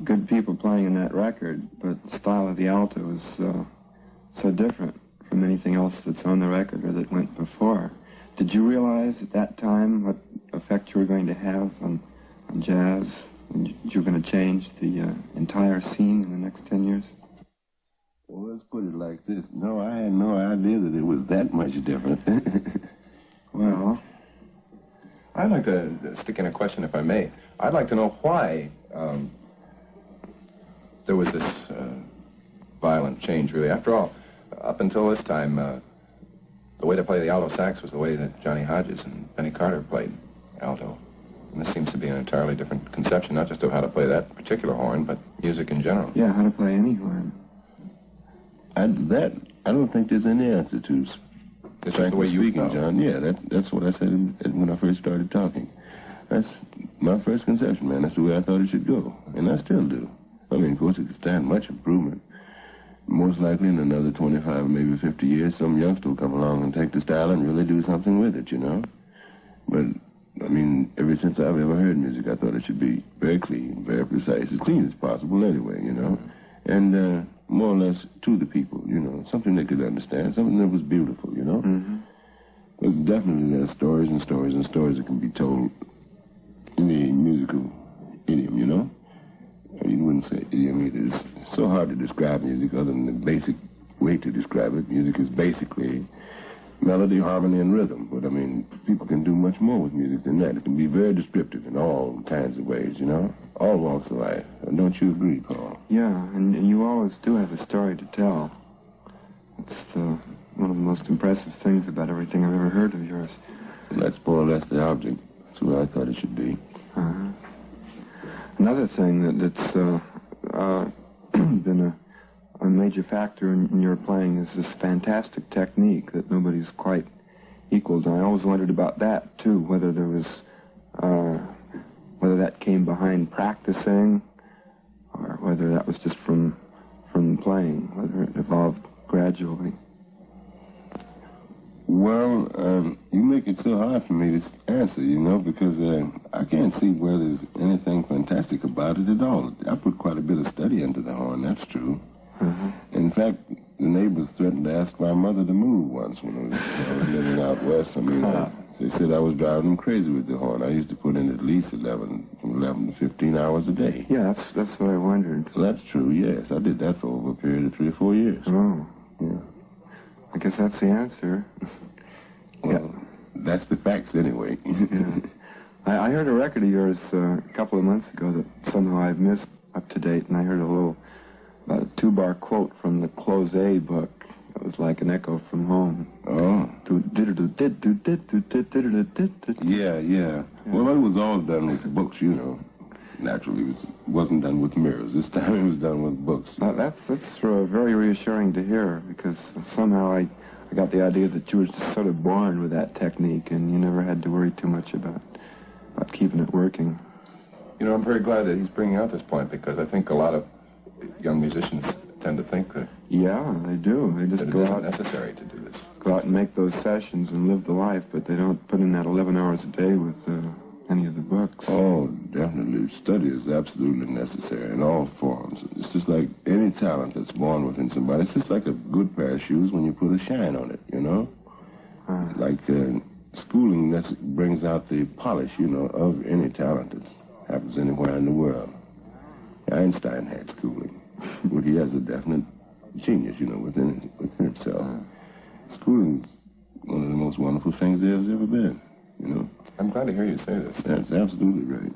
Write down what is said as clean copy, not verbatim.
good people playing in that record, but the style of the alto is so different from anything else that's on the record or that went before. Did you realize at that time what effect you were going to have on jazz? And you were going to change the entire scene in the next 10 years? Well, let's put it like this. No, I had no idea that it was that much different. Well, I'd like to stick in a question, if I may. I'd like to know why there was this violent change, really. After all, up until this time, the way to play the alto sax was the way that Johnny Hodges and Benny Carter played alto. And this seems to be an entirely different conception, not just of how to play that particular horn, but music in general. Yeah, how to play any horn. I don't think there's any answer to. It's just the way you speaking, John. Yeah, that's what I said when I first started talking. That's my first conception, man. That's the way I thought it should go, and I still do. I mean, of course, it could stand much improvement. Most likely in another 25 or maybe 50 years, some youngster will come along and take the style and really do something with it, you know? But, I mean, ever since I've ever heard music, I thought it should be very clean, very precise, as clean as possible anyway, you know? And more or less to the people, you know, something they could understand, something that was beautiful, you know? Because definitely there's stories and stories and stories that can be told in the musical idiom, you know? You wouldn't say idiom either. It's so hard to describe music other than the basic way to describe it. Music is basically melody, harmony, and rhythm. But, I mean, people can do much more with music than that. It can be very descriptive in all kinds of ways, you know? All walks of life. Don't you agree, Paul? Yeah, and you always do have a story to tell. It's one of the most impressive things about everything I've ever heard of yours. And that's more or less the object. That's what I thought it should be. Another thing that's been a major factor in your playing is this fantastic technique that nobody's quite equaled. And I always wondered about that, too, whether there was, whether that came behind practicing or whether that was just from playing, whether it evolved gradually. Well, you make it so hard for me to answer, you know, because I can't see where there's anything fantastic about it at all. I put quite a bit of study into the horn, that's true. In fact, the neighbors threatened to ask my mother to move once when I was living out west. I mean, they said I was driving them crazy with the horn. I used to put in at least 11 to 15 hours a day. Yeah, that's what I wondered. Well, that's true, yes. I did that for over a period of 3 or 4 years. Oh. Yeah. I guess that's the answer. Well, that's the facts anyway. Yeah. I heard a record of yours a couple of months ago that somehow I've missed up to date, and I heard a little 2-bar quote from the Close A book. It was like an echo from home. Oh. Yeah. Well, it was all done with books, you know. Naturally, it wasn't done with mirrors. This time it was done with books. That's very reassuring to hear, because somehow I got the idea that you were just sort of born with that technique, and you never had to worry too much about keeping it working. You know, I'm very glad that he's bringing out this point, because I think a lot of young musicians tend to think that... Yeah, they do. They just go out... It's necessary to do this. Go out and make those sessions and live the life, but they don't put in that 11 hours a day with any of the books. Oh, definitely. Study is absolutely necessary in all forms. It's just like any talent that's born within somebody. It's just like a good pair of shoes when you put a shine on it, you know? Like schooling brings out the polish, you know, of any talent that happens anywhere in the world. Einstein had schooling, but he has a definite genius, you know, within himself. Schooling's one of the most wonderful things there's ever been, you know? I'm glad to hear you say this. That's absolutely right.